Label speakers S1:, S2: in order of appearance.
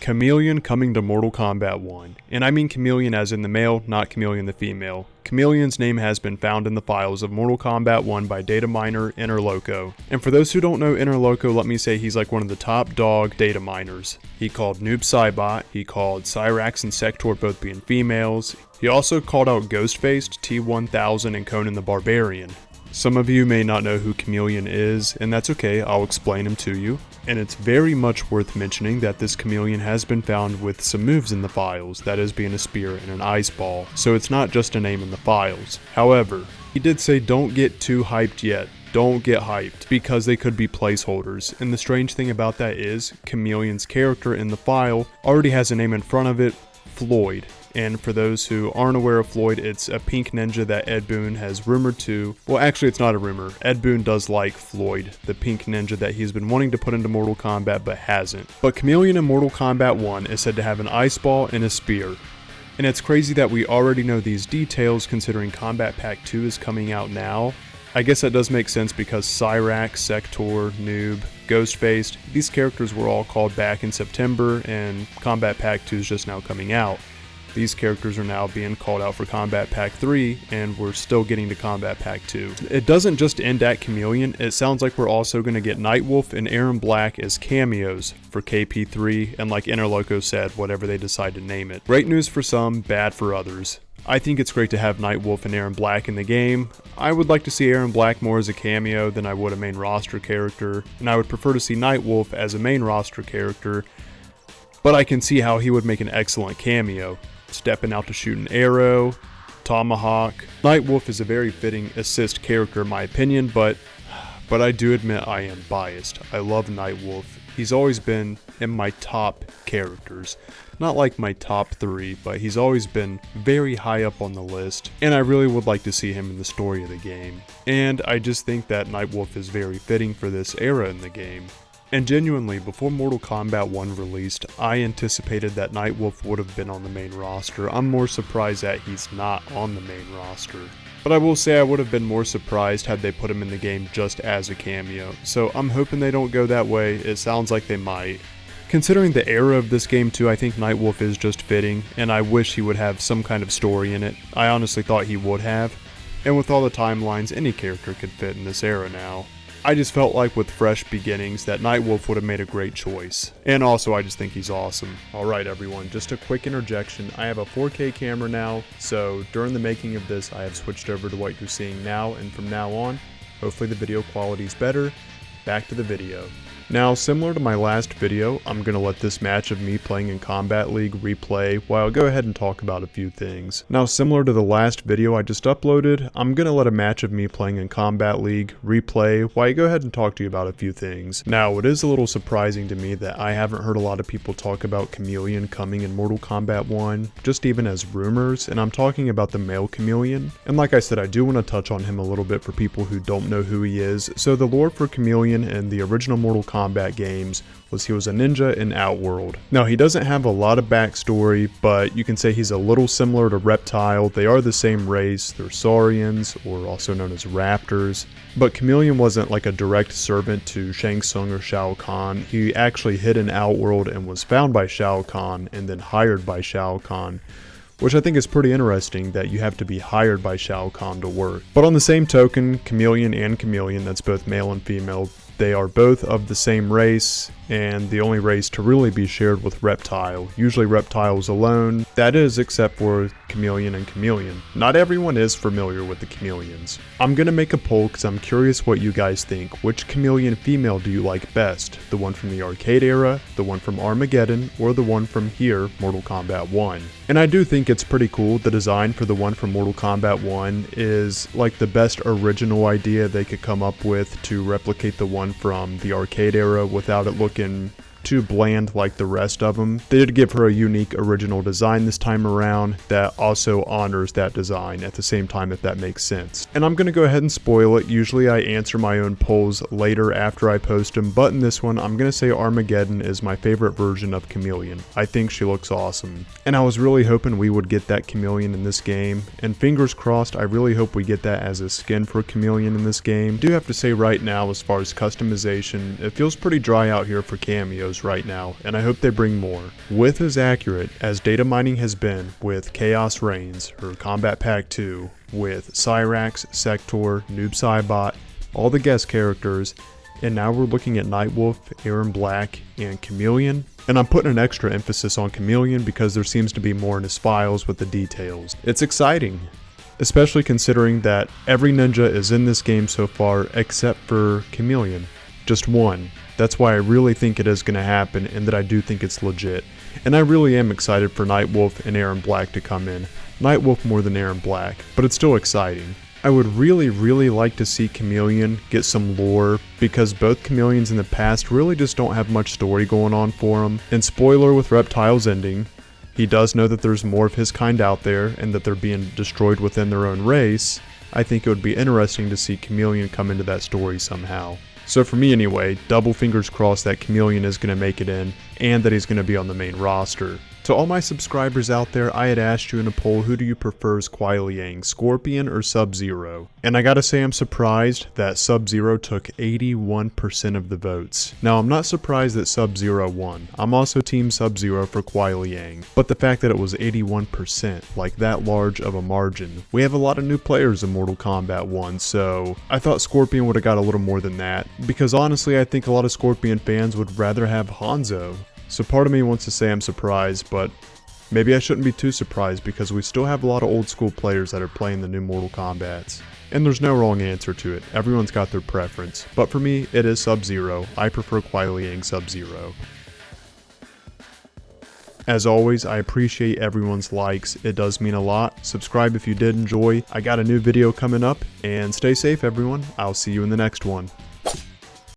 S1: Chameleon coming to Mortal Kombat 1. And I mean Chameleon as in the male, not Chameleon the female. Chameleon's name has been found in the files of Mortal Kombat 1 by data miner Interloco. And for those who don't know Interloco, let me say he's like one of the top dog data miners. He called Noob Saibot, he called Cyrax and Sector both being females. He also called out Ghostface, T-1000, and Conan the Barbarian. Some of you may not know who Chameleon is, and that's okay, I'll explain him to you. And it's very much worth mentioning that this Chameleon has been found with some moves in the files, that is being a spear and an ice ball, so it's not just a name in the files. However, he did say don't get too hyped yet. Don't get hyped, because they could be placeholders, and the strange thing about that is, Chameleon's character in the file already has a name in front of it, Floyd. And for those who aren't aware of Floyd, it's a pink ninja that Ed Boon has rumored to, well actually it's not a rumor, Ed Boon does like Floyd, the pink ninja that he's been wanting to put into Mortal Kombat but hasn't. But Chameleon in Mortal Kombat 1 is said to have an ice ball and a spear. And it's crazy that we already know these details considering Kombat Pack 2 is coming out now. I guess that does make sense because Cyrax, Sector, Noob, Ghostface, these characters were all called back in September and Kombat Pack 2 is just now coming out. These characters are now being called out for Kombat Pack 3, and we're still getting to Kombat Pack 2. It doesn't just end at Chameleon, it sounds like we're also going to get Nightwolf and Aaron Black as cameos for KP3, and like Interloco said, whatever they decide to name it. Great news for some, bad for others. I think it's great to have Nightwolf and Aaron Black in the game. I would like to see Aaron Black more as a cameo than I would a main roster character, and I would prefer to see Nightwolf as a main roster character, but I can see how he would make an excellent cameo. Stepping out to shoot an arrow, tomahawk. Nightwolf is a very fitting assist character in my opinion, but I do admit I am biased. I love Nightwolf. He's always been in my top characters. Not like my top 3, but he's always been very high up on the list, and I really would like to see him in the story of the game. And I just think that Nightwolf is very fitting for this era in the game. And genuinely, before Mortal Kombat 1 released, I anticipated that Nightwolf would have been on the main roster. I'm more surprised that he's not on the main roster. But I will say I would have been more surprised had they put him in the game just as a cameo. So I'm hoping they don't go that way, it sounds like they might. Considering the era of this game too, I think Nightwolf is just fitting, and I wish he would have some kind of story in it. I honestly thought he would have. And with all the timelines, any character could fit in this era now. I just felt like with fresh beginnings that Nightwolf would have made a great choice. And also I just think he's awesome. Alright everyone, just a quick interjection. I have a 4K camera now, so during the making of this I have switched over to what you're seeing now, and from now on, hopefully the video quality is better. Back to the video. Now, similar to my last video, I'm going to let this match of me playing in Kombat League replay while I'll go ahead and talk about a few things. Now, similar to the last video I just uploaded, I'm going to let a match of me playing in Kombat League replay while I go ahead and talk to you about a few things. Now, it is a little surprising to me that I haven't heard a lot of people talk about Chameleon coming in Mortal Kombat 1, just even as rumors, and I'm talking about the male Chameleon. And like I said, I do want to touch on him a little bit for people who don't know who he is. So the lore for Chameleon in the original Mortal Kombat games was he was a ninja in Outworld. Now he doesn't have a lot of backstory, but you can say he's a little similar to Reptile. They are the same race, they're Saurians, or also known as Raptors. But Chameleon wasn't like a direct servant to Shang Tsung or Shao Kahn. He actually hid in Outworld and was found by Shao Kahn and then hired by Shao Kahn. Which I think is pretty interesting that you have to be hired by Shao Kahn to work. But on the same token, Chameleon and Chameleon, that's both male and female, they are both of the same race, and the only race to really be shared with Reptile. Usually Reptile's alone, that is except for Chameleon and Chameleon. Not everyone is familiar with the Chameleons. I'm gonna make a poll because I'm curious what you guys think. Which Chameleon female do you like best? The one from the arcade era, the one from Armageddon, or the one from here, Mortal Kombat 1? And I do think it's pretty cool. The design for the one from Mortal Kombat 1 is like the best original idea they could come up with to replicate the one from the arcade era without it looking too bland like the rest of them. They did give her a unique original design this time around that also honors that design at the same time, if that makes sense. And I'm gonna go ahead and spoil it. Usually I answer my own polls later after I post them, but in this one I'm gonna say Armageddon is my favorite version of Chameleon. I think she looks awesome. And I was really hoping we would get that Chameleon in this game, and fingers crossed, I really hope we get that as a skin for Chameleon in this game. I do have to say right now, as far as customization, it feels pretty dry out here for cameos. videos right now, and I hope they bring more. With as accurate as data mining has been with Chaos Reigns, or Combat Pack 2, with Cyrax, Sector, Noob Saibot, all the guest characters, and now we're looking at Nightwolf, Aaron Black, and Chameleon. And I'm putting an extra emphasis on Chameleon because there seems to be more in his files with the details. It's exciting, especially considering that every ninja is in this game so far except for Chameleon. Just one. That's why I really think it is going to happen and that I do think it's legit. And I really am excited for Nightwolf and Aaron Black to come in. Nightwolf more than Aaron Black, but it's still exciting. I would really like to see Chameleon get some lore, because both Chameleons in the past really just don't have much story going on for him. And spoiler with Reptile's ending, he does know that there's more of his kind out there and that they're being destroyed within their own race. I think it would be interesting to see Chameleon come into that story somehow. So for me anyway, double fingers crossed that Chameleon is going to make it in and that he's going to be on the main roster. To all my subscribers out there, I had asked you in a poll, who do you prefer as Kuai Liang, Scorpion or Sub-Zero? And I gotta say I'm surprised that Sub-Zero took 81% of the votes. Now I'm not surprised that Sub-Zero won. I'm also team Sub-Zero for Kuai Liang. But the fact that it was 81%, like that large of a margin. We have a lot of new players in Mortal Kombat 1, so I thought Scorpion would have got a little more than that. Because honestly, I think a lot of Scorpion fans would rather have Hanzo. So part of me wants to say I'm surprised, but maybe I shouldn't be too surprised because we still have a lot of old school players that are playing the new Mortal Kombats. And there's no wrong answer to it, everyone's got their preference. But for me, it is Sub-Zero. I prefer Kuai Liang Sub-Zero. As always, I appreciate everyone's likes, it does mean a lot. Subscribe if you did enjoy. I got a new video coming up, and stay safe everyone. I'll see you in the next one.